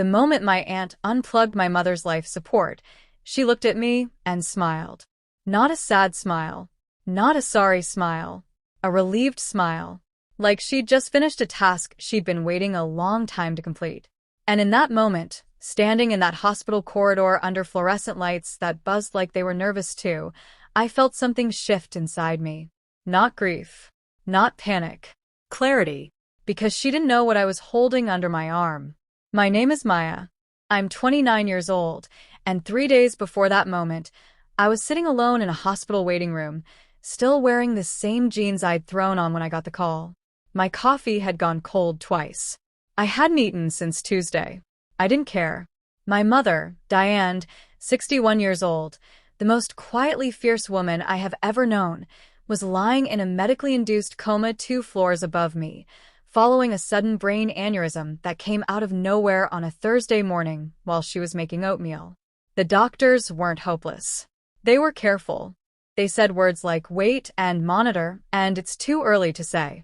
The moment my aunt unplugged my mother's life support, she looked at me and smiled. Not a sad smile, not a sorry smile, a relieved smile, like she'd just finished a task she'd been waiting a long time to complete. And in that moment, standing in that hospital corridor under fluorescent lights that buzzed like they were nervous too, I felt something shift inside me. Not grief, not panic, clarity, because she didn't know what I was holding under my arm. My name is Maya. I'm 29 years old, and 3 days before that moment, I was sitting alone in a hospital waiting room, still wearing the same jeans I'd thrown on when I got the call. My coffee had gone cold twice. I hadn't eaten since Tuesday. I didn't care. My mother, Diane, 61 years old, the most quietly fierce woman I have ever known, was lying in a medically induced coma 2 floors above me, following a sudden brain aneurysm that came out of nowhere on a Thursday morning while she was making oatmeal. The doctors weren't hopeless. They were careful. They said words like wait and monitor, and it's too early to say.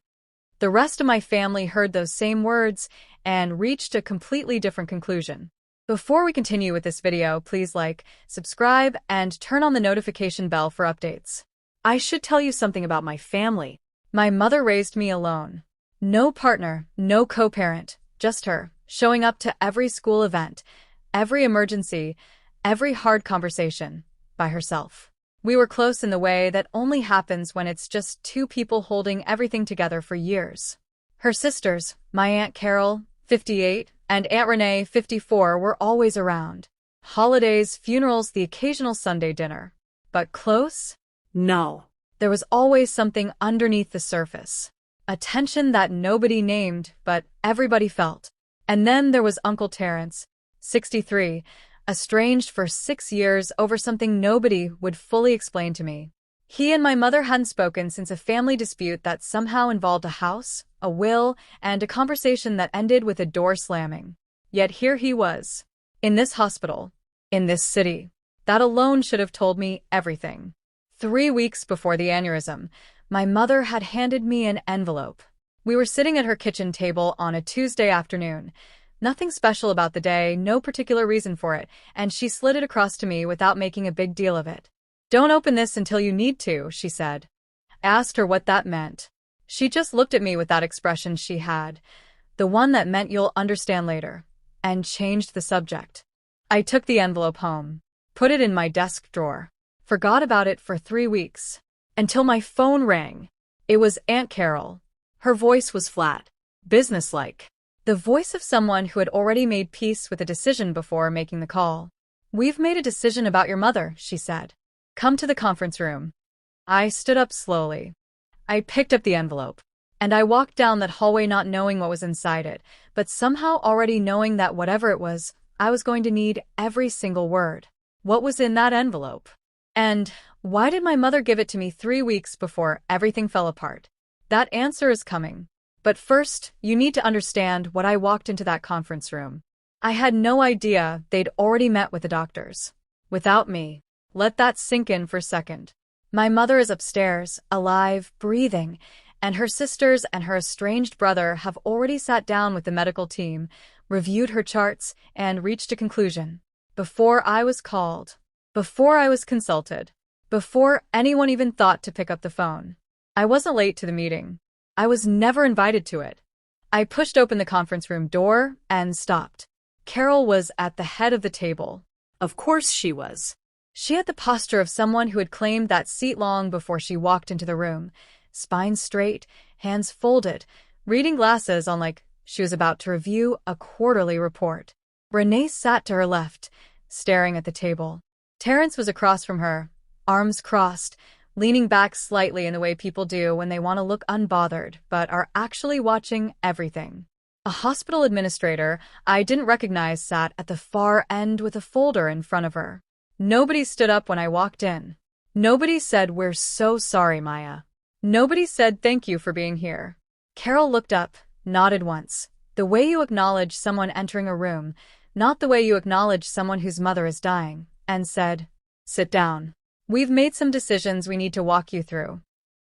The rest of my family heard those same words and reached a completely different conclusion. Before we continue with this video, please like, subscribe, and turn on the notification bell for updates. I should tell you something about my family. My mother raised me alone. No partner, no co-parent, just her, showing up to every school event, every emergency, every hard conversation, by herself. We were close in the way that only happens when it's just 2 people holding everything together for years. Her sisters, my Aunt Carol, 58, and Aunt Renee, 54, were always around. Holidays, funerals, the occasional Sunday dinner. But close? No. There was always something underneath the surface. A tension that nobody named, but everybody felt. And then there was Uncle Terrence, 63, estranged for 6 years over something nobody would fully explain to me. He and my mother hadn't spoken since a family dispute that somehow involved a house, a will, and a conversation that ended with a door slamming. Yet here he was, in this hospital, in this city. That alone should have told me everything. 3 weeks before the aneurysm, my mother had handed me an envelope. We were sitting at her kitchen table on a Tuesday afternoon. Nothing special about the day, no particular reason for it, and she slid it across to me without making a big deal of it. "Don't open this until you need to," she said. I asked her what that meant. She just looked at me with that expression she had, the one that meant you'll understand later, and changed the subject. I took the envelope home, put it in my desk drawer, forgot about it for 3 weeks. Until my phone rang. It was Aunt Carol. Her voice was flat, businesslike. The voice of someone who had already made peace with a decision before making the call. "We've made a decision about your mother," she said. "Come to the conference room." I stood up slowly. I picked up the envelope, and I walked down that hallway not knowing what was inside it, but somehow already knowing that whatever it was, I was going to need every single word. What was in that envelope? And why did my mother give it to me 3 weeks before everything fell apart? That answer is coming. But first, you need to understand what I walked into that conference room. I had no idea they'd already met with the doctors. Without me. Let that sink in for a second. My mother is upstairs, alive, breathing, and her sisters and her estranged brother have already sat down with the medical team, reviewed her charts, and reached a conclusion. Before I was called. Before I was consulted. Before anyone even thought to pick up the phone. I wasn't late to the meeting. I was never invited to it. I pushed open the conference room door and stopped. Carol was at the head of the table. Of course she was. She had the posture of someone who had claimed that seat long before she walked into the room. Spine straight, hands folded, reading glasses on like she was about to review a quarterly report. Renee sat to her left, staring at the table. Terrence was across from her, arms crossed, leaning back slightly in the way people do when they want to look unbothered, but are actually watching everything. A hospital administrator I didn't recognize sat at the far end with a folder in front of her. Nobody stood up when I walked in. Nobody said, "We're so sorry, Maya." Nobody said, "Thank you for being here." Carol looked up, nodded once. The way you acknowledge someone entering a room, not the way you acknowledge someone whose mother is dying, and said, "Sit down. We've made some decisions we need to walk you through.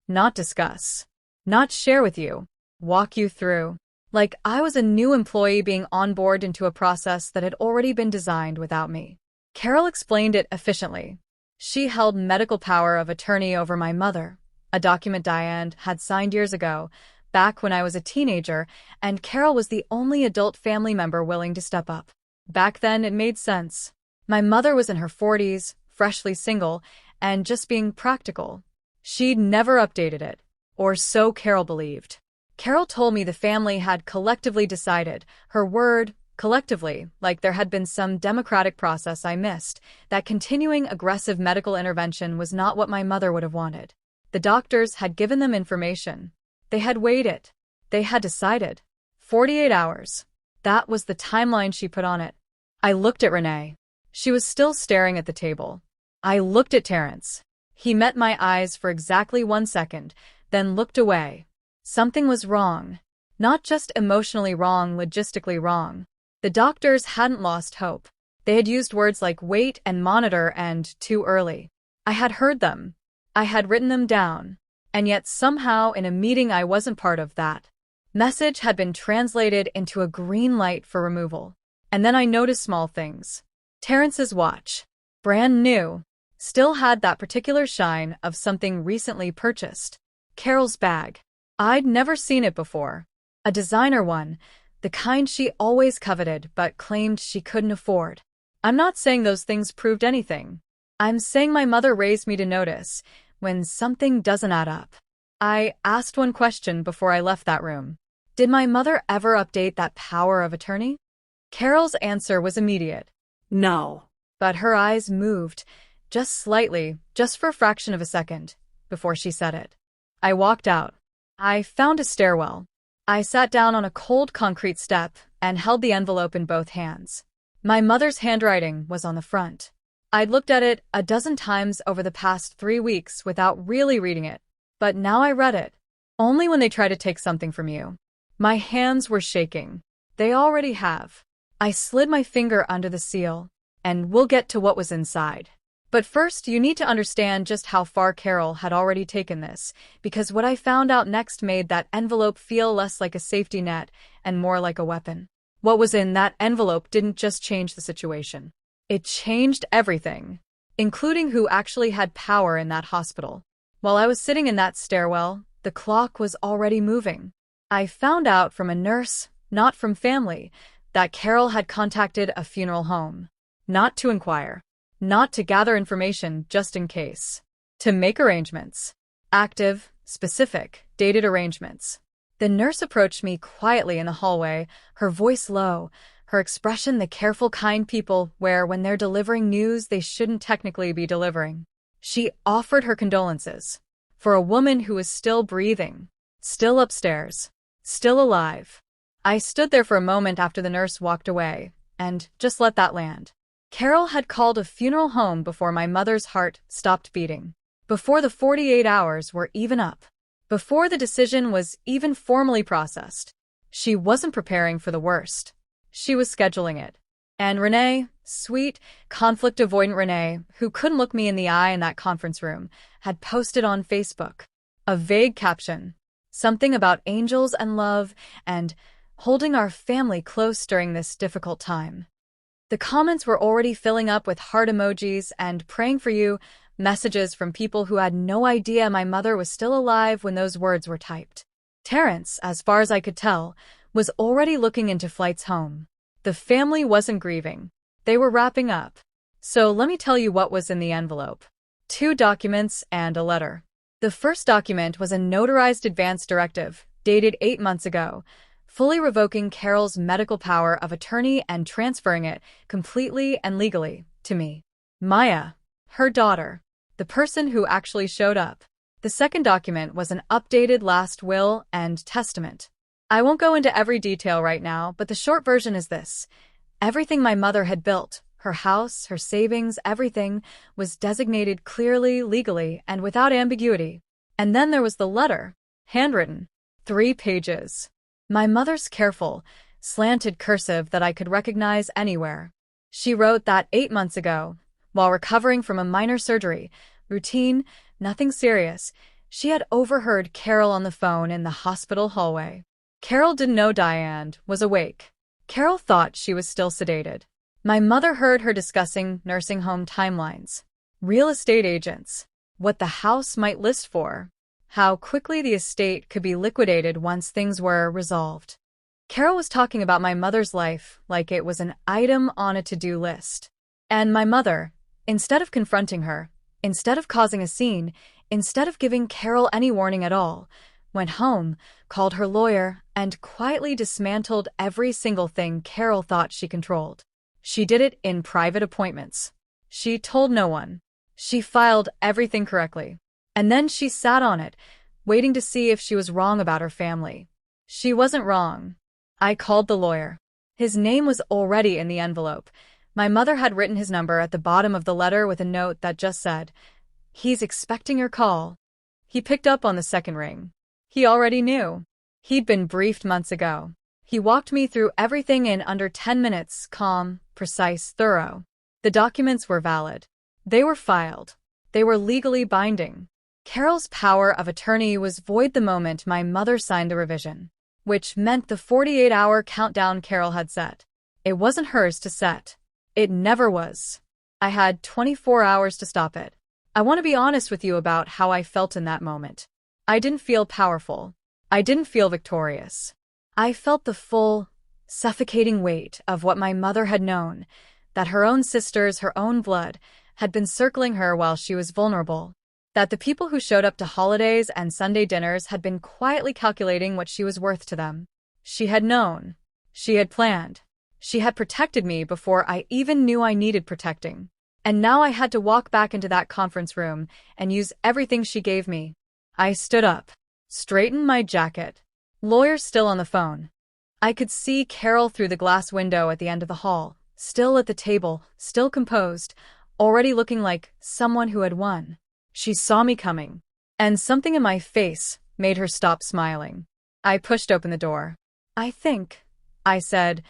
Not discuss. Not share with you. Walk you through." Like I was a new employee being onboarded into a process that had already been designed without me. Carol explained it efficiently. She held medical power of attorney over my mother, a document Diane had signed years ago, back when I was a teenager, and Carol was the only adult family member willing to step up. Back then, it made sense. My mother was in her 40s, freshly single, and just being practical. She'd never updated it, or so Carol believed. Carol told me the family had collectively decided, her word, collectively, like there had been some democratic process I missed, that continuing aggressive medical intervention was not what my mother would have wanted. The doctors had given them information. They had weighed it. They had decided. 48 hours. That was the timeline she put on it. I looked at Renee. She was still staring at the table. I looked at Terrence. He met my eyes for exactly 1 second, then looked away. Something was wrong. Not just emotionally wrong, logistically wrong. The doctors hadn't lost hope. They had used words like wait and monitor and too early. I had heard them. I had written them down. And yet somehow in a meeting I wasn't part of, that message had been translated into a green light for removal. And then I noticed small things. Terrence's watch, brand new, still had that particular shine of something recently purchased. Carol's bag. I'd never seen it before. A designer one, the kind she always coveted but claimed she couldn't afford. I'm not saying those things proved anything. I'm saying my mother raised me to notice when something doesn't add up. I asked one question before I left that room. Did my mother ever update that power of attorney? Carol's answer was immediate. No. But her eyes moved, just slightly, just for a fraction of a second, before she said it. I walked out. I found a stairwell. I sat down on a cold concrete step and held the envelope in both hands. My mother's handwriting was on the front. I'd looked at it a dozen times over the past 3 weeks without really reading it, but now I read it. Only when they try to take something from you. My hands were shaking. They already have. I slid my finger under the seal, and we'll get to what was inside. But first, you need to understand just how far Carol had already taken this, because what I found out next made that envelope feel less like a safety net and more like a weapon. What was in that envelope didn't just change the situation. It changed everything, including who actually had power in that hospital. While I was sitting in that stairwell, the clock was already moving. I found out from a nurse, not from family, that Carol had contacted a funeral home. Not to inquire. Not to gather information just in case. To make arrangements. Active, specific, dated arrangements. The nurse approached me quietly in the hallway, her voice low, her expression the careful kind people wear when they're delivering news they shouldn't technically be delivering. She offered her condolences. For a woman who was still breathing. Still upstairs. Still alive. I stood there for a moment after the nurse walked away, and just let that land. Carol had called a funeral home before my mother's heart stopped beating. Before the 48 hours were even up. Before the decision was even formally processed. She wasn't preparing for the worst. She was scheduling it. And Renee, sweet, conflict-avoidant Renee, who couldn't look me in the eye in that conference room, had posted on Facebook a vague caption. Something about angels and love and holding our family close during this difficult time. The comments were already filling up with heart emojis and praying for you messages from people who had no idea my mother was still alive when those words were typed. Terrence, as far as I could tell, was already looking into flights home. The family wasn't grieving. They were wrapping up. So let me tell you what was in the envelope. 2 documents and a letter. The first document was a notarized advance directive, dated 8 months ago, fully revoking Carol's medical power of attorney and transferring it, completely and legally, to me. Maya, her daughter, the person who actually showed up. The second document was an updated last will and testament. I won't go into every detail right now, but the short version is this. Everything my mother had built, her house, her savings, everything, was designated clearly, legally, and without ambiguity. And then there was the letter, handwritten, 3 pages. My mother's careful, slanted cursive that I could recognize anywhere. She wrote that 8 months ago, while recovering from a minor surgery, routine, nothing serious, she had overheard Carol on the phone in the hospital hallway. Carol didn't know Diane was awake. Carol thought she was still sedated. My mother heard her discussing nursing home timelines, real estate agents, what the house might list for, how quickly the estate could be liquidated once things were resolved. Carol was talking about my mother's life like it was an item on a to-do list. And my mother, instead of confronting her, instead of causing a scene, instead of giving Carol any warning at all, went home, called her lawyer, and quietly dismantled every single thing Carol thought she controlled. She did it in private appointments. She told no one. She filed everything correctly. And then she sat on it, waiting to see if she was wrong about her family. She wasn't wrong. I called the lawyer. His name was already in the envelope. My mother had written his number at the bottom of the letter with a note that just said, "He's expecting your call." He picked up on the second ring. He already knew. He'd been briefed months ago. He walked me through everything in under 10 minutes, calm, precise, thorough. The documents were valid. They were filed. They were legally binding. Carol's power of attorney was void the moment my mother signed the revision, which meant the 48-hour countdown Carol had set. It wasn't hers to set. It never was. I had 24 hours to stop it. I want to be honest with you about how I felt in that moment. I didn't feel powerful. I didn't feel victorious. I felt the full, suffocating weight of what my mother had known, that her own sisters, her own blood, had been circling her while she was vulnerable, that the people who showed up to holidays and Sunday dinners had been quietly calculating what she was worth to them. She had known. She had planned. She had protected me before I even knew I needed protecting. And now I had to walk back into that conference room and use everything she gave me. I stood up, straightened my jacket. Lawyer still on the phone. I could see Carol through the glass window at the end of the hall, still at the table, still composed, already looking like someone who had won. She saw me coming, and something in my face made her stop smiling. I pushed open the door. I said,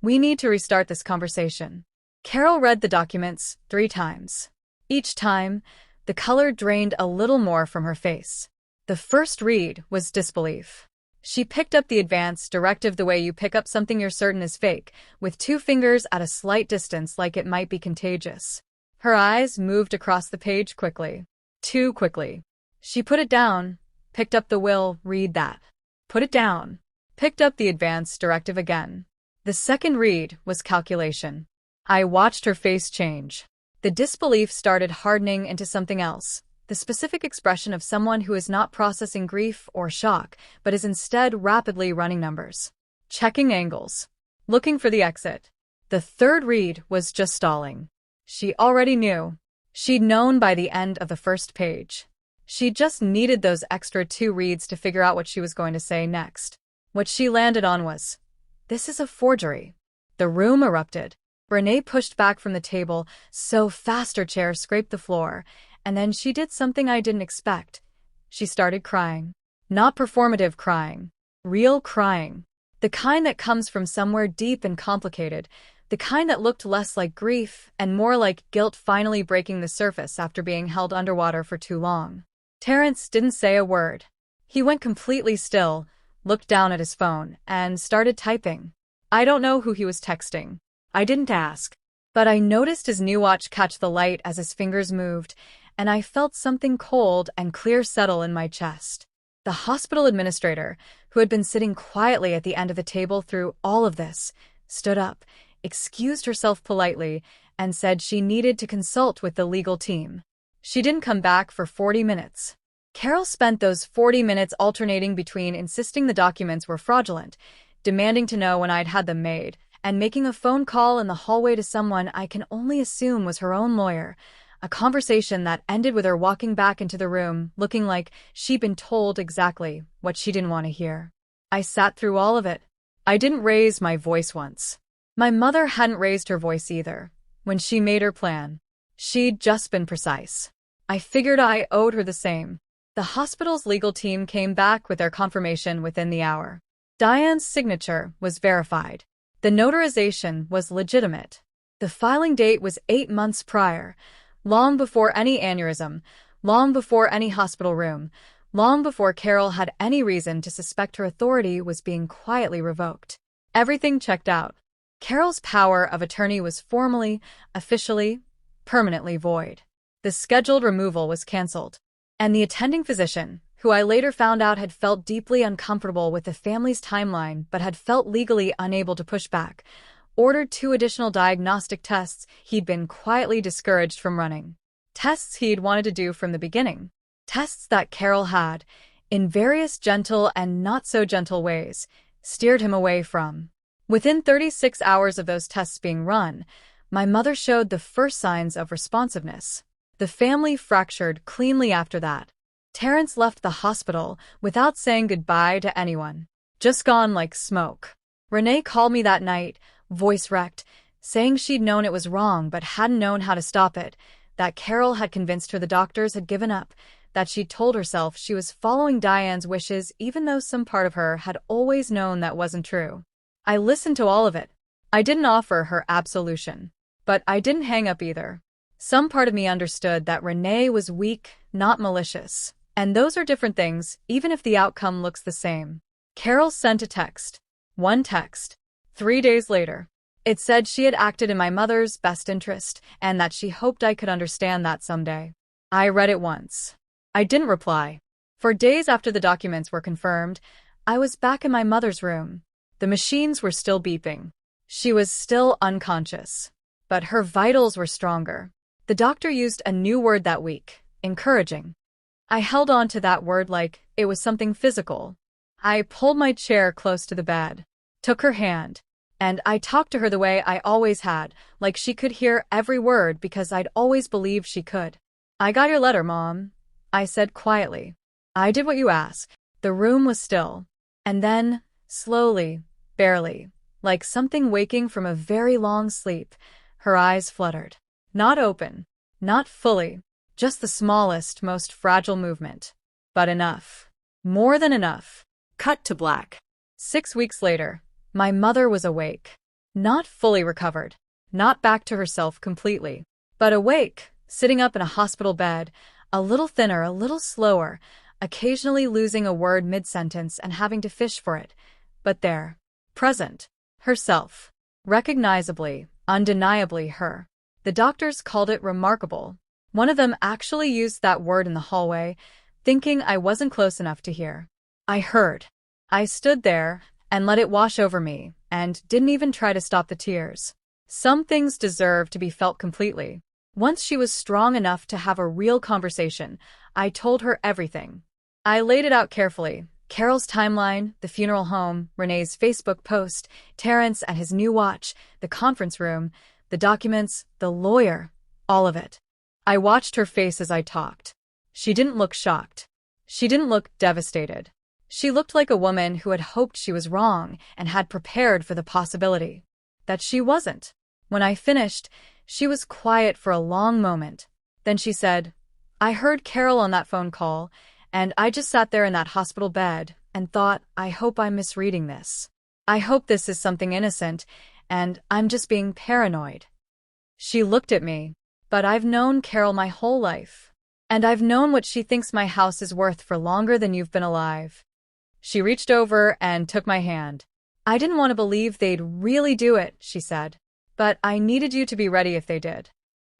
"We need to restart this conversation." Carol read the documents 3 times. Each time, the color drained a little more from her face. The first read was disbelief. She picked up the advance directive the way you pick up something you're certain is fake, with 2 fingers at a slight distance like it might be contagious. Her eyes moved across the page quickly. Too quickly. She put it down, picked up the will, read that. Put it down. Picked up the advance directive again. The second read was calculation. I watched her face change. The disbelief started hardening into something else, the specific expression of someone who is not processing grief or shock, but is instead rapidly running numbers, checking angles, looking for the exit. The third read was just stalling. She already knew. She'd known by the end of the first page. She just needed those extra 2 reads to figure out what she was going to say next. What she landed on was, "This is a forgery." The room erupted. Renee pushed back from the table so fast her chair scraped the floor, and then she did something I didn't expect. She started crying. Not performative crying. Real crying. The kind that comes from somewhere deep and complicated. The kind that looked less like grief and more like guilt finally breaking the surface after being held underwater for too long. Terrence didn't say a word. He went completely still, looked down at his phone, and started typing. I don't know who he was texting. I didn't ask. But I noticed his new watch catch the light as his fingers moved, and I felt something cold and clear settle in my chest. The hospital administrator, who had been sitting quietly at the end of the table through all of this, stood up, excused herself politely, and said she needed to consult with the legal team. She didn't come back for 40 minutes. Carol spent those 40 minutes alternating between insisting the documents were fraudulent, demanding to know when I'd had them made, and making a phone call in the hallway to someone I can only assume was her own lawyer, a conversation that ended with her walking back into the room looking like she'd been told exactly what she didn't want to hear. I sat through all of it. I didn't raise my voice once. My mother hadn't raised her voice either. When she made her plan, she'd just been precise. I figured I owed her the same. The hospital's legal team came back with their confirmation within the hour. Diane's signature was verified. The notarization was legitimate. The filing date was 8 months prior, long before any aneurysm, long before any hospital room, long before Carol had any reason to suspect her authority was being quietly revoked. Everything checked out. Carol's power of attorney was formally, officially, permanently void. The scheduled removal was canceled. And the attending physician, who I later found out had felt deeply uncomfortable with the family's timeline but had felt legally unable to push back, ordered 2 additional diagnostic tests he'd been quietly discouraged from running. Tests he'd wanted to do from the beginning. Tests that Carol had, in various gentle and not-so-gentle ways, steered him away from. Within 36 hours of those tests being run, my mother showed the first signs of responsiveness. The family fractured cleanly after that. Terrence left the hospital without saying goodbye to anyone. Just gone like smoke. Renee called me that night, voice wrecked, saying she'd known it was wrong but hadn't known how to stop it, that Carol had convinced her the doctors had given up, that she'd told herself she was following Diane's wishes even though some part of her had always known that wasn't true. I listened to all of it. I didn't offer her absolution. But I didn't hang up either. Some part of me understood that Renee was weak, not malicious. And those are different things, even if the outcome looks the same. Carol sent a text. One text. 3 days later. It said she had acted in my mother's best interest, and that she hoped I could understand that someday. I read it once. I didn't reply. For days after the documents were confirmed, I was back in my mother's room. The machines were still beeping. She was still unconscious. But her vitals were stronger. The doctor used a new word that week, encouraging. I held on to that word like it was something physical. I pulled my chair close to the bed, took her hand, and I talked to her the way I always had, like she could hear every word because I'd always believed she could. I got your letter, Mom, I said quietly. I did what you asked. The room was still. And then, slowly, barely, like something waking from a very long sleep, her eyes fluttered. Not open. Not fully. Just the smallest, most fragile movement. But enough. More than enough. Cut to black. 6 weeks later, my mother was awake. Not fully recovered. Not back to herself completely. But awake, sitting up in a hospital bed, a little thinner, a little slower, occasionally losing a word mid-sentence and having to fish for it. But there. Present. Herself. Recognizably, undeniably her. The doctors called it remarkable. One of them actually used that word in the hallway, thinking I wasn't close enough to hear. I heard. I stood there and let it wash over me, and didn't even try to stop the tears. Some things deserve to be felt completely. Once she was strong enough to have a real conversation, I told her everything. I laid it out carefully. Carol's timeline, the funeral home, Renee's Facebook post, Terrence and his new watch, the conference room, the documents, the lawyer, all of it. I watched her face as I talked. She didn't look shocked. She didn't look devastated. She looked like a woman who had hoped she was wrong and had prepared for the possibility that she wasn't. When I finished, she was quiet for a long moment. Then she said, I heard Carol on that phone call, and I just sat there in that hospital bed and thought, I hope I'm misreading this. I hope this is something innocent, and I'm just being paranoid. She looked at me. But I've known Carol my whole life. And I've known what she thinks my house is worth for longer than you've been alive. She reached over and took my hand. I didn't want to believe they'd really do it, she said. But I needed you to be ready if they did.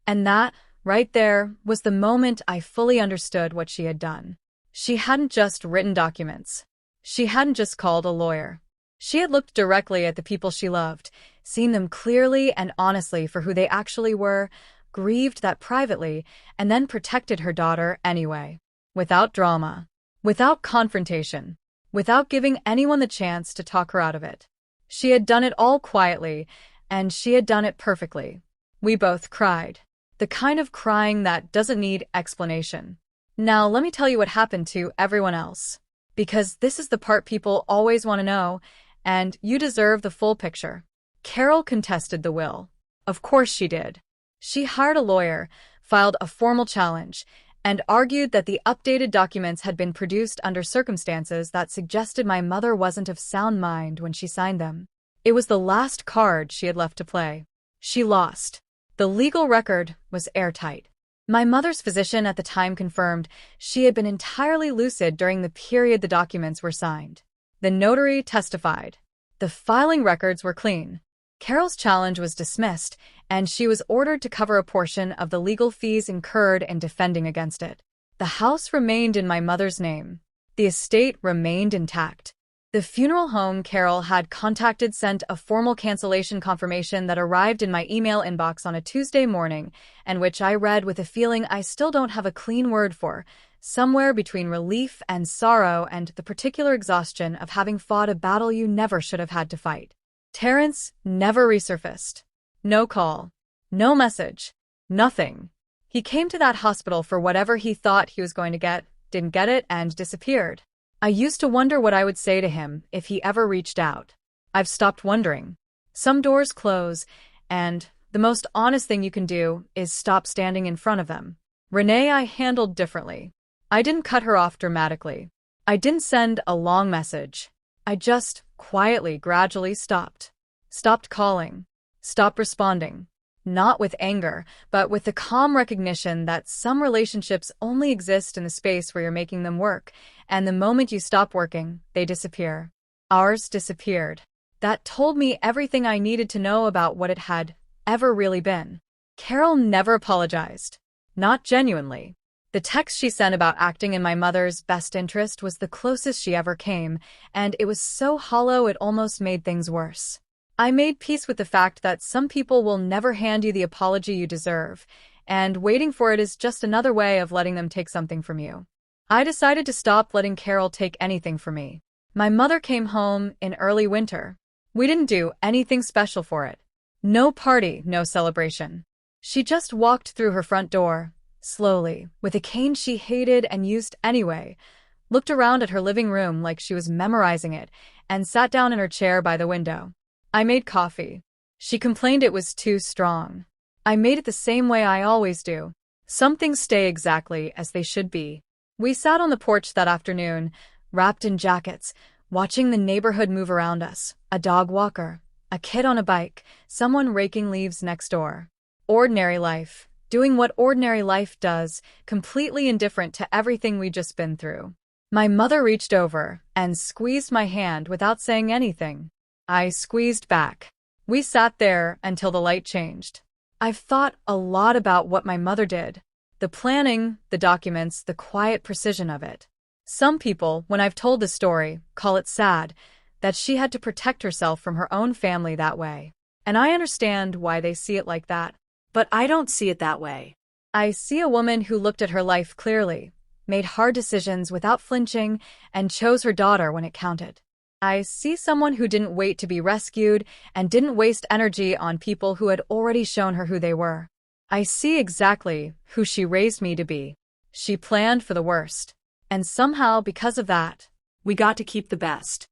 And that, right there, was the moment I fully understood what she had done. She hadn't just written documents. She hadn't just called a lawyer. She had looked directly at the people she loved, seen them clearly and honestly for who they actually were, grieved that privately, and then protected her daughter anyway. Without drama. Without confrontation. Without giving anyone the chance to talk her out of it. She had done it all quietly, and she had done it perfectly. We both cried. The kind of crying that doesn't need explanation. Now let me tell you what happened to everyone else. Because this is the part people always want to know, and you deserve the full picture. Carol contested the will. Of course she did. She hired a lawyer, filed a formal challenge, and argued that the updated documents had been produced under circumstances that suggested my mother wasn't of sound mind when she signed them. It was the last card she had left to play. She lost. The legal record was airtight. My mother's physician at the time confirmed she had been entirely lucid during the period the documents were signed. The notary testified. The filing records were clean. Carol's challenge was dismissed, and she was ordered to cover a portion of the legal fees incurred in defending against it. The house remained in my mother's name. The estate remained intact. The funeral home Carol had contacted sent a formal cancellation confirmation that arrived in my email inbox on a Tuesday morning, and which I read with a feeling I still don't have a clean word for, somewhere between relief and sorrow and the particular exhaustion of having fought a battle you never should have had to fight. Terrence never resurfaced. No call. No message. Nothing. He came to that hospital for whatever he thought he was going to get, didn't get it, and disappeared. I used to wonder what I would say to him if he ever reached out. I've stopped wondering. Some doors close, and the most honest thing you can do is stop standing in front of them. Renee I handled differently. I didn't cut her off dramatically. I didn't send a long message. I just quietly, gradually stopped. Stopped calling. Stopped responding. Not with anger, but with the calm recognition that some relationships only exist in the space where you're making them work, and the moment you stop working, they disappear. Ours disappeared. That told me everything I needed to know about what it had ever really been. Carol never apologized. Not genuinely. The text she sent about acting in my mother's best interest was the closest she ever came, and it was so hollow it almost made things worse. I made peace with the fact that some people will never hand you the apology you deserve, and waiting for it is just another way of letting them take something from you. I decided to stop letting Carol take anything from me. My mother came home in early winter. We didn't do anything special for it. No party, no celebration. She just walked through her front door, slowly, with a cane she hated and used anyway, looked around at her living room like she was memorizing it, and sat down in her chair by the window. I made coffee. She complained it was too strong. I made it the same way I always do. Some things stay exactly as they should be. We sat on the porch that afternoon, wrapped in jackets, watching the neighborhood move around us, a dog walker, a kid on a bike, someone raking leaves next door. Ordinary life, doing what ordinary life does, completely indifferent to everything we'd just been through. My mother reached over and squeezed my hand without saying anything. I squeezed back. We sat there until the light changed. I've thought a lot about what my mother did. The planning, the documents, the quiet precision of it. Some people, when I've told the story, call it sad, that she had to protect herself from her own family that way. And I understand why they see it like that. But I don't see it that way. I see a woman who looked at her life clearly, made hard decisions without flinching, and chose her daughter when it counted. I see someone who didn't wait to be rescued and didn't waste energy on people who had already shown her who they were. I see exactly who she raised me to be. She planned for the worst. And somehow, because of that, we got to keep the best.